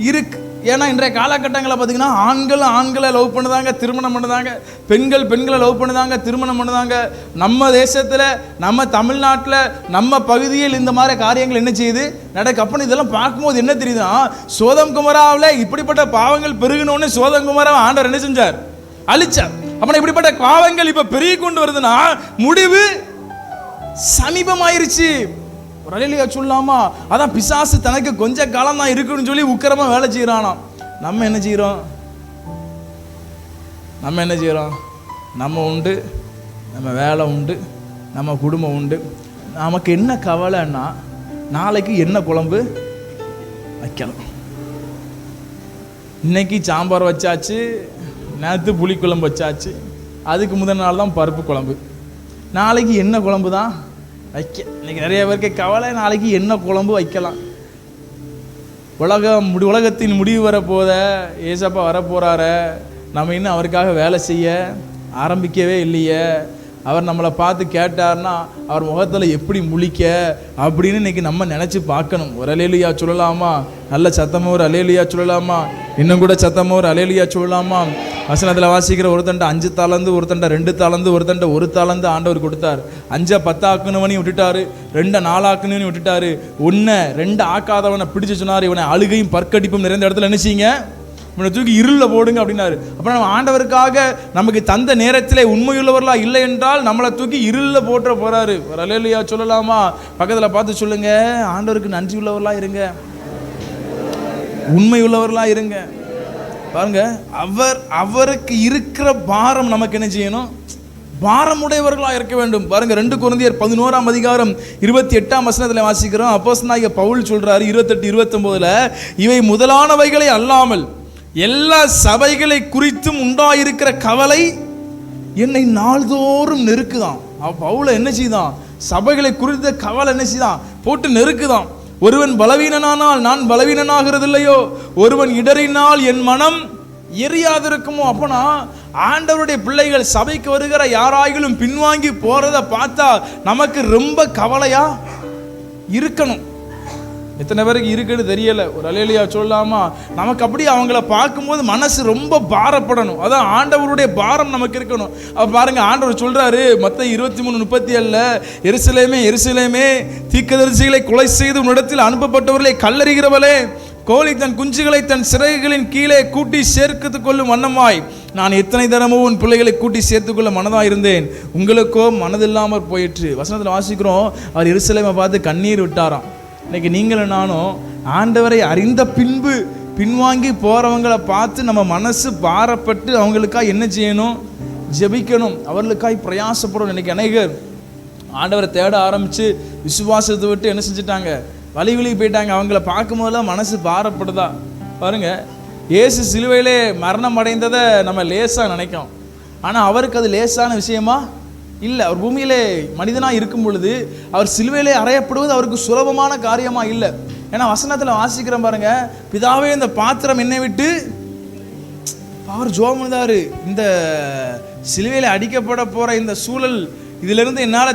இருக்கு. ஏன்னா இன்றைய காலகட்டங்களில் பார்த்தீங்கன்னா ஆண்களை லவ் பண்ணுதாங்க, திருமணம் பண்ணுதாங்க. பெண்களை லவ் பண்ணுதாங்க, திருமணம் பண்ணுதாங்க. நம்ம தேசத்தில், நம்ம தமிழ்நாட்டில், நம்ம பகுதியில் இந்த மாதிரி காரியங்கள் என்ன செய்யுது நடக்கு. அப்போ இதெல்லாம் பார்க்கும்போது என்ன தெரியுதுன்னா, சோதம் குமராவில் இப்படிப்பட்ட பாவங்கள் பெருகணும்னு சோதம் குமராவை ஆண்டவர் என்ன செஞ்சார்? அழிச்சார். அப்போ இப்படிப்பட்ட பாவங்கள் இப்போ பெருகி கொண்டு வருதுன்னா முடிவு சமீபமாயிருச்சு. ஒரு அலையிலையா சொல்லாமா? அதான் பிசாசு தனக்கு கொஞ்ச காலம் தான் இருக்குன்னு சொல்லி உக்கிரமா வேலை செய்யறானா. நம்ம என்ன செய்யறோம்? நம்ம உண்டு, நம்ம வேலை உண்டு, நம்ம குடும்பம் உண்டு. நமக்கு என்ன கவலைன்னா நாளைக்கு என்ன குழம்பு வைக்கலாம். இன்னைக்கு சாம்பார் வச்சாச்சு, நேற்று புளிக்குழம்பு வச்சாச்சு, அதுக்கு முதல் நாள் தான் பருப்பு குழம்பு. நாளைக்கு என்ன குழம்பு தான் வைக்க. இன்னைக்கு நிறைய பேருக்கு கவலை, நாளைக்கு என்ன குழம்பு வைக்கலாம். உலகத்தின் முடிவு வரப்போத ஏசப்பா வரப்போறார, நம்ம இன்னும் அவருக்காக வேலை செய்ய ஆரம்பிக்கவே இல்லையே. அவர் நம்மளை பார்த்து கேட்டார்னா அவர் முகத்தில் எப்படி முழிக்க அப்படின்னு இன்னைக்கு நம்ம நினச்சி பார்க்கணும். ஒரு அலேலியா சொல்லலாமா? நல்ல சத்தமாக ஒரு அலேலியா சொல்லலாமா? இன்னும் கூட சத்தமாக ஒரு அலேலியா சொல்லலாமா? வசனத்தில் வாசிக்கிற ஒருத்தண்ட 5 தாளந்து, ஒருத்தண்ட 2 தாளந்து, ஒருத்தண்ட 1 தாளந்து ஆண்டவர் கொடுத்தார். 5 10 ஆக்குனவனையும் விட்டுட்டாரு, 2 4 ஆக்குனவனையும் விட்டுட்டாரு. 1 2 ஆக்காதவனை பிடிச்சு சொன்னார், இவனை அழுகையும் பற்கடிப்பும் நிறைந்த இடத்துல என்ன செய்யுங்க, இவனை தூக்கி இருளில் போடுங்க அப்படின்னாரு. அப்போ நம்ம ஆண்டவருக்காக நமக்கு தந்த நேரத்தில் உண்மையுள்ளவர்களா இல்லை என்றால் நம்மளை தூக்கி இருளில் போட்டுற போறாரு. ஒரு அலேலியா சொல்லலாமா? பக்கத்தில் பார்த்து சொல்லுங்க, ஆண்டவருக்கு நன்றி உள்ளவர்களா இருங்க, உண்மையுள்ளவர்களா இருங்க. பாருங்க, அவருக்கு இருக்கிற பாரம் நமக்கு என்ன செய்யணும்? பாரமுடையவர்களாக இருக்க வேண்டும். பாருங்க, 2 கொரிந்தியர் 11ஆம் அதிகாரம் 28ஆம் வசனத்தில் வாசிக்கிறோம். அப்போஸ்தலனாகிய பவுல் சொல்றாரு 28 29, இவை முதலானவைகளை அல்லாமல் எல்லா சபைகளை குறித்தும் உண்டாயிருக்கிற கவலை என்னை நாள்தோறும் நெருக்குதான். பவுல என்ன செய்தான்? சபைகளை குறித்த கவலை என்ன செய்தான்? போட்டு நெருக்குதான். ஒருவன் பலவீனனானால் நான் பலவீனனாகிறது இல்லையோ, ஒருவன் இடறினால் என் மனம் எரியாதிருக்குமோ. அப்போனா ஆண்டவருடைய பிள்ளைகள் சபைக்கு வருகிற யாராயிலும் பின்வாங்கி போறத பார்த்தா நமக்கு ரொம்ப கவலையா இருக்கணும். எத்தனை பேருக்கு இருக்குன்னு தெரியல. ஒரு அலேலியா சொல்லலாமா? நமக்கு அப்படி அவங்கள பார்க்கும்போது மனசு ரொம்ப பாரப்படணும். அதான் ஆண்டவருடைய பாரம் நமக்கு இருக்கணும். பாருங்க, ஆண்டவர் சொல்றாரு மத்தேயு 23:37, எருசலேமே எருசலேமே, தீர்க்கதரிசிகளை கொலை செய்து உன்னிடத்தில் அனுப்பப்பட்டவர்களை கல்லறிகிறவளே, கோழி தன் குஞ்சுகளை தன் சிறகுகளின் கீழே கூட்டி சேர்த்து கொள்ளும் வண்ணமாய் நான் எத்தனை தரமோ உன் பிள்ளைகளை கூட்டி சேர்த்துக்கொள்ள மனதாக இருந்தேன், உங்களுக்கோ மனதில்லாமல் போயிற்று. வசனத்தில் வாசிக்கிறோம், அவர் எருசலேமை பார்த்து கண்ணீர் விட்டாராம். இன்னைக்கு நீங்களும் நானும் ஆண்டவரை அறிந்த பின்பு பின்வாங்கி போறவங்களை பார்த்து நம்ம மனசு பாரப்பட்டு அவங்களுக்காக என்ன செய்யணும்? ஜெபிக்கணும், அவர்களுக்காய் பிரயாசப்படணும். இன்னைக்கு அநேகர் ஆண்டவரை தேட ஆரம்பிச்சு விசுவாசத்தை விட்டு என்ன செஞ்சுட்டாங்க? வழி போயிட்டாங்க. அவங்கள பார்க்கும் போதெல்லாம் மனசு பாரப்படுதா? பாருங்க, இயேசு சிலுவையிலே மரணம் அடைந்ததை நம்ம லேசாக நினைக்கிறோம். ஆனால் அவருக்கு அது லேசான விஷயமா இல்லை. அவர் பூமியிலே மனிதனாக இருக்கும் பொழுது அவர் சிலுவையிலே அறையப்படுவது அவருக்கு சுலபமான காரியமாக இல்லை. ஏன்னா வசனத்தில் வாசிக்கிறோம் பாருங்க, பிதாவே இந்த பாத்திரம் என்னை விட்டு, அவர் ஜோம் பண்ணிதாரு, இந்த சிலுவையில் அடிக்கப்பட போகிற இந்த சூழல் இதிலிருந்து என்னால்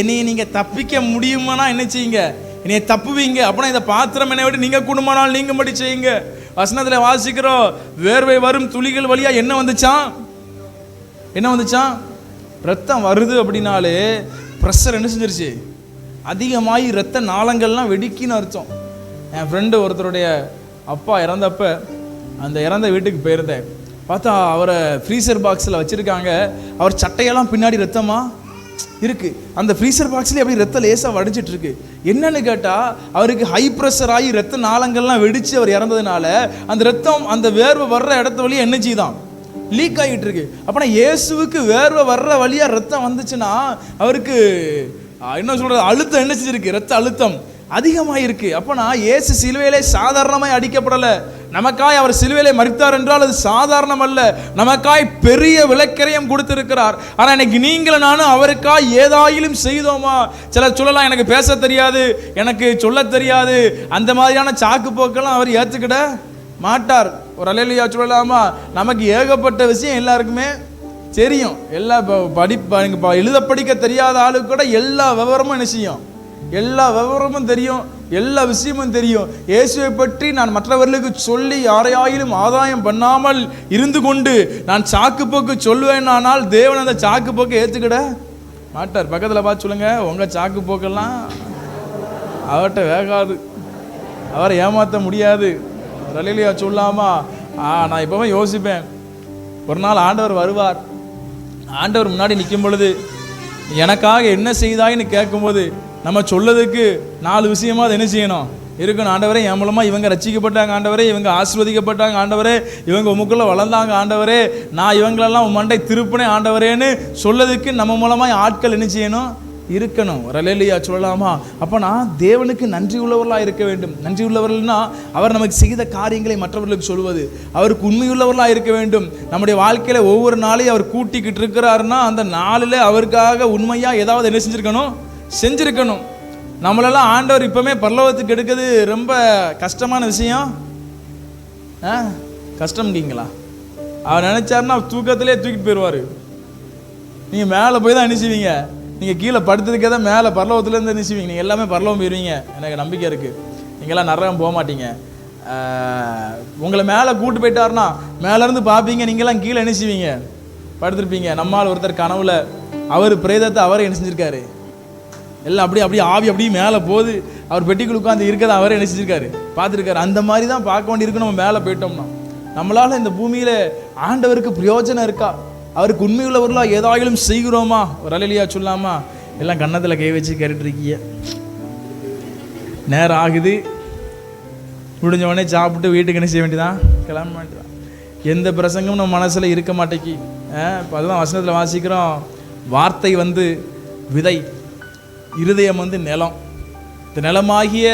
என்னையை நீங்கள் தப்பிக்க முடியுமானா என்ன செய்யுங்க? என்னைய தப்புவீங்க. அப்படின்னா இந்த பாத்திரம் என்னை விட்டு நீங்கள் குடும்பமானால் நீங்கள் மட்டும் செய்யுங்க. வசனத்தில் வாசிக்கிறோம், வேர்வை வரும் துளிகள் வழியா என்ன வந்துச்சான்? ரத்தம் வருது அப்படின்னாலே ப்ரெஷர் என்ன செஞ்சிருச்சு? அதிகமாகி ரத்த நாளங்கள்லாம் வெடிக்கின்னு அர்த்தம். என் ஃப்ரெண்டு ஒருத்தருடைய அப்பா இறந்தப்ப அந்த இறந்த வீட்டுக்கு போயிருந்தேன். பார்த்தா அவரை ஃப்ரீசர் பாக்ஸில் வச்சுருக்காங்க. அவர் சட்டையெல்லாம் பின்னாடி ரத்தமாக இருக்குது. அந்த ஃப்ரீசர் பாக்ஸ்லேயே அப்படி ரத்தம் லேசாக வடிச்சிட்டு இருக்கு. என்னன்னு கேட்டால் அவருக்கு ஹை ப்ரெஷர் ஆகி ரத்த நாளங்கள்லாம் வெடித்து அவர் இறந்ததுனால அந்த ரத்தம் அந்த வேர்வை வர்ற இடத்த வழியாக என்ன செய்தான் லீக் ஆகிட்டு இருக்கு. அப்போனா இயேசுவுக்கு வேர்வை வர்ற வழியாக ரத்தம் வந்துச்சுன்னா அவருக்கு என்ன சொல்கிறது, அழுத்தம் என்ன செஞ்சிருக்கு, ரத்த அழுத்தம் அதிகமாக இருக்கு. அப்போனா இயேசு சிலுவையிலே சாதாரணமாய் அடிக்கப்படலை. நமக்காய் அவர் சிலுவையிலே மரித்தார் என்றால் அது சாதாரணம் அல்ல. நமக்காய் பெரிய விலைக்கரையும் கொடுத்திருக்கிறார். ஆனால் இன்னைக்கு நீங்களும் நானும் அவருக்காய் ஏதாயிலும் செய்தோமா? சில சொல்லலாம், எனக்கு பேச தெரியாது, எனக்கு சொல்ல தெரியாது, அந்த மாதிரியான சாக்கு போக்கெல்லாம் அவர் ஏற்றுக்கிட மாட்டார். ஒரு அல்லேலூயா சொல்லலாமா? நமக்கு ஏகப்பட்ட விஷயம் எல்லாருக்குமே தெரியும். எல்லா எழுத படிக்க தெரியாத ஆளுக்கு கூட எல்லா விவரமும் என்ன செய்யும், எல்லா விவரமும் தெரியும், எல்லா விஷயமும் தெரியும். இயேசுவை பற்றி நான் மற்றவர்களுக்கு சொல்லி யாரையாயிலும் ஆதாயம் பண்ணாமல் இருந்து கொண்டு நான் சாக்கு போக்கு சொல்வேனானால் தேவன் அந்த சாக்கு போக்கை ஏற்றுக்கிட மாட்டார். பக்கத்தில் பார்த்து சொல்லுங்க, உங்கள் சாக்கு போக்கெல்லாம் அவர்கிட்ட வேகாது, அவரை ஏமாற்ற முடியாது. ரலிலியா சொல்லாமா? நான் இப்போவே யோசிப்பேன், ஒரு நாள் ஆண்டவர் வருவார். ஆண்டவர் முன்னாடி நிற்கும் பொழுது எனக்காக என்ன செய்தாயின்னு கேட்கும்போது நம்ம சொல்லதுக்கு 4 விஷயமா அதை என்ன செய்யணும் இருக்கணும். ஆண்டவரே, என் மூலமாக இவங்க ரட்சிக்கப்பட்டாங்க, ஆண்டவரே இவங்க ஆசீர்வதிக்கப்பட்டாங்க, ஆண்டவரே இவங்க உமக்குள்ளே வளர்ந்தாங்க, ஆண்டவரே நான் இவங்களெல்லாம் மண்டை திருப்பினேன் ஆண்டவரேன்னு சொல்லதுக்கு நம்ம மூலமாக ஆட்கள் என்ன செய்யணும், இருக்கணும். அல்லேலூயா சொல்லலாமா? அப்போ நான் தேவனுக்கு நன்றி உள்ளவர்களாக இருக்க வேண்டும். நன்றி உள்ளவர்கள்னா அவர் நமக்கு செய்த காரியங்களை மற்றவர்களுக்கு சொல்வது, அவருக்கு உண்மையுள்ளவர்களாக இருக்க வேண்டும். நம்முடைய வாழ்க்கையில் ஒவ்வொரு நாளையும் அவர் கூட்டிக்கிட்டு இருக்கிறாருன்னா அந்த நாளில் அவருக்காக உண்மையாக ஏதாவது என்ன செஞ்சிருக்கணும். நம்மளெல்லாம் ஆண்டவர் இப்போமே பரலோகத்துக்கு எடுக்கிறது ரொம்ப கஷ்டமான விஷயம். கஷ்டம்ங்களா? அவர் நினைச்சாருன்னா தூக்கத்திலே தூக்கிட்டு போயிடுவார். நீங்கள் மேலே போய் தான் அனுப்பிச்சுவீங்க, நீங்கள் கீழே படுத்ததுக்கே தான் மேலே பரலோகத்துலேருந்து அனுப்பிச்சுவீங்க. நீங்கள் எல்லாமே பரலோகம் போயிடுவீங்க, எனக்கு நம்பிக்கை இருக்குது. நீங்கள்லாம் நரகம் போக மாட்டீங்க. உங்களை மேலே கூட்டு போயிட்டாருன்னா மேலேருந்து பார்ப்பீங்க, நீங்கள்லாம் கீழே அனுப்பிச்சுவீங்க, படுத்துருப்பீங்க. நம்மால் ஒருத்தர் கனவுல அவர் பிரேதத்தை அவரே என்ன செஞ்சிருக்காரு, எல்லாம் அப்படியே ஆவி அப்படியே மேலே போகுது, அவர் பெட்டிக்குள் உட்காந்து இருக்கதை அவரே என்ன செஞ்சிருக்காரு, பார்த்துருக்காரு. அந்த மாதிரி தான் பார்க்க வேண்டியிருக்கு. நம்ம மேலே போயிட்டோம்னா நம்மளால் இந்த பூமியில் ஆண்டவருக்கு பிரயோஜனம் இருக்கா, அவருக்கு உண்மையுள்ளவர்களாக ஏதாயிலும் செய்கிறோமா? ஒரு அல்லேலூயா சொல்லாமா? எல்லாம் கன்னத்தில் கை வச்சு கேட்டுருக்கீங்க. நேரம் ஆகுது, முடிஞ்ச உடனே சாப்பிட்டு வீட்டுக்கு என்ன செய்ய வேண்டியதான், கிளம்ப வேண்டியதான். எந்த பிரசங்கமும் நம்ம மனசில் இருக்க மாட்டேங்கி. இப்போ அதுதான் வசனத்தில் வாசிக்கிறோம், வார்த்தை விதை, இருதயம் நிலம். இந்த நிலமாகிய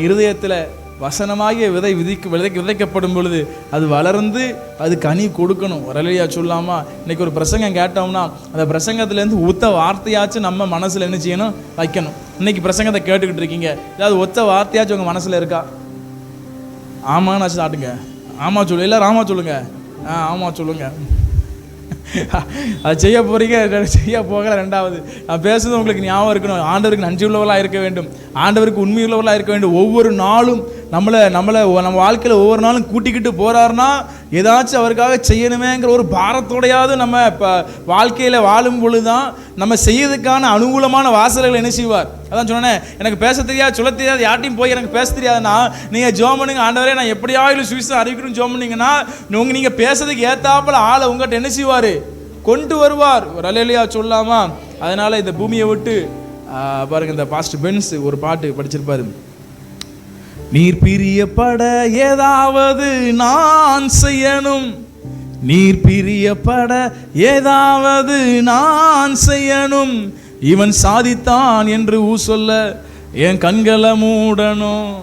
இருதயத்தில் வசனமாகிய விதைக்கப்படும் பொழுது அது வளர்ந்து அது கனி கொடுக்கணும். அல்லேலூயா சொல்லாமா? இன்னைக்கு ஒரு பிரசங்கம் கேட்டோம்னா அந்த பிரசங்கத்துலேருந்து ஒத்த வார்த்தையாச்சும் நம்ம மனசில் என்ன செய்யணும், வைக்கணும். இன்னைக்கு பிரசங்கத்தை கேட்டுக்கிட்டு இருக்கீங்க, ஏதாவது ஒத்த வார்த்தையாச்சும் உங்கள் மனசில் இருக்கா? ஆமான்னு ஆச்சு ஆட்டுங்க. ஆமாம் சொல்லு, எல்லாரும் ஆமாம் சொல்லுங்க. ஆமாம் சொல்லுங்க. அது செய்ய போறீங்க, செய்ய போகல. ரெண்டாவது, நான் பேசுறது உங்களுக்கு ஞாபகம் இருக்கணும். ஆண்டவருக்கு நன்றி உள்ளவர்களாக இருக்க வேண்டும், ஆண்டவருக்கு உண்மை உள்ளவர்களாக இருக்க வேண்டும். ஒவ்வொரு நாளும் நம்ம வாழ்க்கையில் ஒவ்வொரு நாளும் கூட்டிக்கிட்டு போறாருன்னா ஏதாச்சும் அவருக்காக செய்யணுமேங்கிற ஒரு பாரத்தோடையாவது நம்ம இப்போ வாழ்க்கையில் வாழும் பொழுது தான் நம்ம செய்யறதுக்கான அனுகூலமான வாசல்கள் என்ன செய்வார். அதான் சொன்னேன், எனக்கு பேச தெரியாது, சொல்ல தெரியாது, யார்ட்டையும் போய் எனக்கு பேச தெரியாதுன்னா நீங்கள் ஜோம் பண்ணுங்க, ஆண்டவரே நான் எப்படியாவது சுவிசேஷம் அறிவிக்கணும்னு ஜோம் பண்ணீங்கன்னா நீங்கள் பேசுறதுக்கு ஏத்தாப்புல ஆளை உங்கள்கிட்ட என்ன செய்வார், கொண்டு வருவார். ஒரு அல்லேலூயா சொல்லாமா? அதனால இந்த பூமியை விட்டு பாருங்க, இந்த பாஸ்டர் பென்ஸ் ஒரு பாட்டு படிச்சிருப்பாரு, நீர் பிரியப்பட ஏதாவது நான் செய்யணும், நீர் பிரியப்பட ஏதாவது நான் செய்யணும், இவன் சாதித்தான் என்று ஊர் சொல்ல என் கண்களை மூடணும்,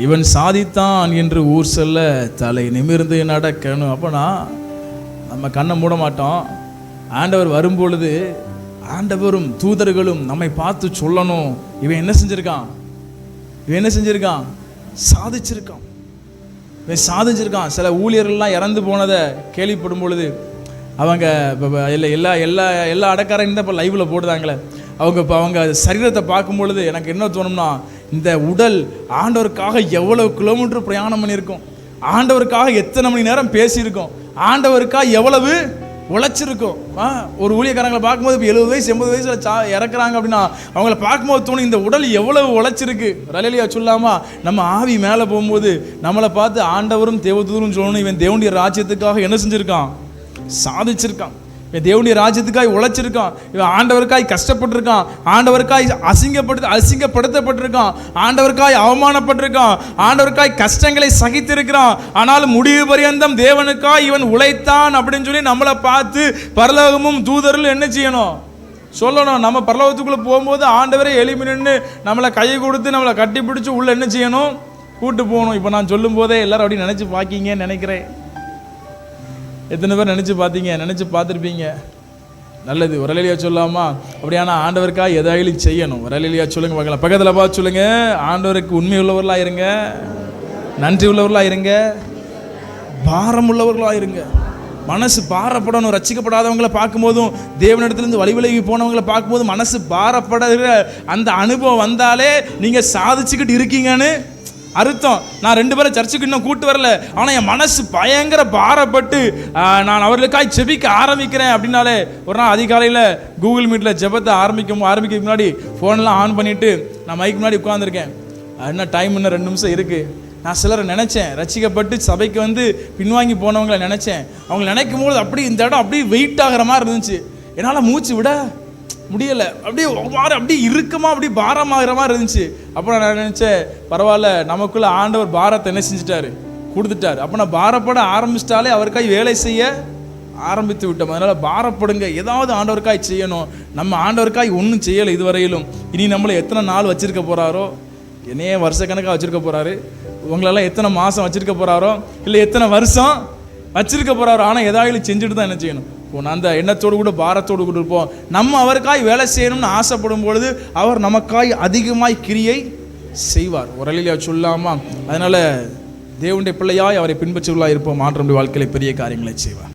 இவன் சாதித்தான் என்று ஊர் சொல்ல தலை நிமிர்ந்து நடக்கணும். அப்போனா நம்ம கண்ணை மூட மாட்டோம். ஆண்டவர் வரும்பொழுது ஆண்டவரும் தூதர்களும் நம்மை பார்த்து சொல்லணும், இவன் என்ன செஞ்சிருக்கான், இவன் என்ன செஞ்சிருக்கான், சாதிச்சிருக்கான், இவன் சாதிச்சிருக்கான். சில ஊழியர்கள்லாம் இறந்து போனதை கேள்விப்படும் பொழுது அவங்க எல்லா எல்லா எல்லா அடக்காரங்க தான் இப்போ லைவில் போடுதாங்களே, அவங்க சரீரத்தை பார்க்கும் பொழுது எனக்கு என்ன தோணும்னா, இந்த உடல் ஆண்டவருக்காக எவ்வளவு கிலோமீட்டர் பிரயாணம் பண்ணியிருக்கோம், ஆண்டவருக்காக எத்தனை மணி நேரம் பேசியிருக்கோம், ஆண்டவருக்காக எவ்வளவு உழைச்சிருக்கும். ஒரு ஊழியக்காரங்களை பார்க்கும்போது இப்போ 70 வயசு 80 வயசில் இறக்குறாங்க அப்படின்னா அவங்கள பார்க்கும்போது தோணும் இந்த உடல் எவ்வளவு உழைச்சிருக்கு. ரலேலியா சொல்லாமா, நம்ம ஆவி மேலே போகும்போது நம்மளை பார்த்து ஆண்டவரும் தேவதூதரும் சொல்லணும், இவன் தேவனுடைய ராஜ்யத்துக்காக என்ன செஞ்சுருக்கான், சாதிச்சிருக்கான், இவன் தேவனுடைய ராஜ்யத்துக்காய் உழைச்சிருக்கான், இவன் ஆண்டவருக்காய் கஷ்டப்பட்டிருக்கான், ஆண்டவருக்காய் அசிங்கப்படுத்தப்பட்டிருக்கான், ஆண்டவருக்காய் அவமானப்பட்டிருக்கான், ஆண்டவருக்காய் கஷ்டங்களை சகித்திருக்கிறான். ஆனாலும் முடிவு பரியந்தம் தேவனுக்காய் இவன் உழைத்தான் அப்படின்னு சொல்லி நம்மளை பார்த்து பரலோகமும் தூதர்களும் என்ன செய்யணும், சொல்லணும். நம்ம பரலோகத்துக்குள்ளே போகும்போது ஆண்டவரே எழுப்பி நின்று நம்மளை கை கொடுத்து நம்மளை கட்டி பிடிச்சி உள்ள என்ன செய்யணும், கூட்டு போகணும். இப்போ நான் சொல்லும் போதே எல்லாரும் அப்படி நினச்சி பார்க்கிங்கன்னு நினைக்கிறேன். எத்தனை பேர் நினச்சி பார்த்தீங்க, நினச்சி பார்த்துருப்பீங்க. நல்லது. ஒரு அலையிலியா சொல்லாமா, அப்படியானா ஆண்டவருக்காக எதாயிலும் செய்யணும். ஒரு அலையிலியா சொல்லுங்க பார்க்கலாம். பக்கத்தில் பார்த்து சொல்லுங்க, ஆண்டவருக்கு உண்மை உள்ளவர்களாக இருங்க, நன்றி உள்ளவர்களாக இருங்க, பாரம் உள்ளவர்களாக இருங்க. மனசு பாரப்படணும். ரட்சிக்கப்படாதவங்களை பார்க்கும்போதும் தேவனிடத்துலேருந்து வழிவிலகி போனவங்களை பார்க்கும்போது மனசு பாரப்படுற அந்த அனுபவம் வந்தாலே நீங்கள் சாதிச்சுக்கிட்டு இருக்கீங்கன்னு அர்த்தம். நான் 2 பேரை சர்ச்சுக்கு இன்னும் கூட்டு வரல, ஆனால் என் மனசு பயங்கர பாரப்பட்டு நான் அவர்களுக்காய் ஜெபிக்க ஆரம்பிக்கிறேன் அப்படின்னாலே, ஒரு நாள் அதிகாலையில் கூகுள் மீட்டில் ஜெபத்தை ஆரம்பிக்க முன்னாடி ஃபோன்லாம் ஆன் பண்ணிவிட்டு நான் மைக்கு முன்னாடி உட்காந்துருக்கேன். என்ன டைம் இன்னும் 2 நிமிஷம் இருக்குது. நான் சிலரை நினச்சேன், ரட்சிக்கப்பட்டு சபைக்கு வந்து பின்வாங்கி போனவங்களை நினச்சேன். அவங்க நினைக்கும் போது அப்படி இந்த இடம் அப்படியே வெயிட் ஆகிற மாதிரி இருந்துச்சு. என்னால் மூச்சு விட முடியலை, அப்படியே இறுக்கமாக அப்படி பாரமாகிற மாதிரி இருந்துச்சு. அப்புறம் நான் நினச்சேன், பரவாயில்ல, நமக்குள்ளே ஆண்டவர் பாரத்தை என்ன செஞ்சுட்டாரு, கொடுத்துட்டாரு. அப்போ நான் பாரப்பட ஆரம்பிச்சிட்டாலே அவருக்காய் வேலை செய்ய ஆரம்பித்து விட்டோம். அதனால் பாரப்படுங்க, ஏதாவது ஆண்டவருக்காய் செய்யணும். நம்ம ஆண்டவருக்காய் ஒன்றும் செய்யலை இதுவரையிலும். இனி நம்மளை எத்தனை நாள் வச்சுருக்க போகிறாரோ, என்னையே வருஷக்கணக்காக வச்சுருக்க போகிறாரு, உங்களெல்லாம் எத்தனை மாதம் வச்சுருக்க போகிறாரோ, இல்லை எத்தனை வருஷம் வச்சுருக்க போகிறாரோ, ஆனால் ஏதாவது செஞ்சுட்டு தான் என்ன செய்யணும். இப்போ அந்த எண்ணத்தோடு கூட பாரத்தோடு கூட இருப்போம். நம்ம அவருக்காய் வேலை செய்யணும்னு ஆசைப்படும் பொழுது அவர் நமக்காய் அதிகமாய் கிரியை செய்வார். ஒரு அலையிலியா சொல்லாமா. அதனால் தேவனுடைய பிள்ளையாய் அவரை பின்பற்றுவர்களாக இருப்போம். ஆண்டவருடைய வாழ்க்கையில பெரிய காரியங்களை செய்வார்.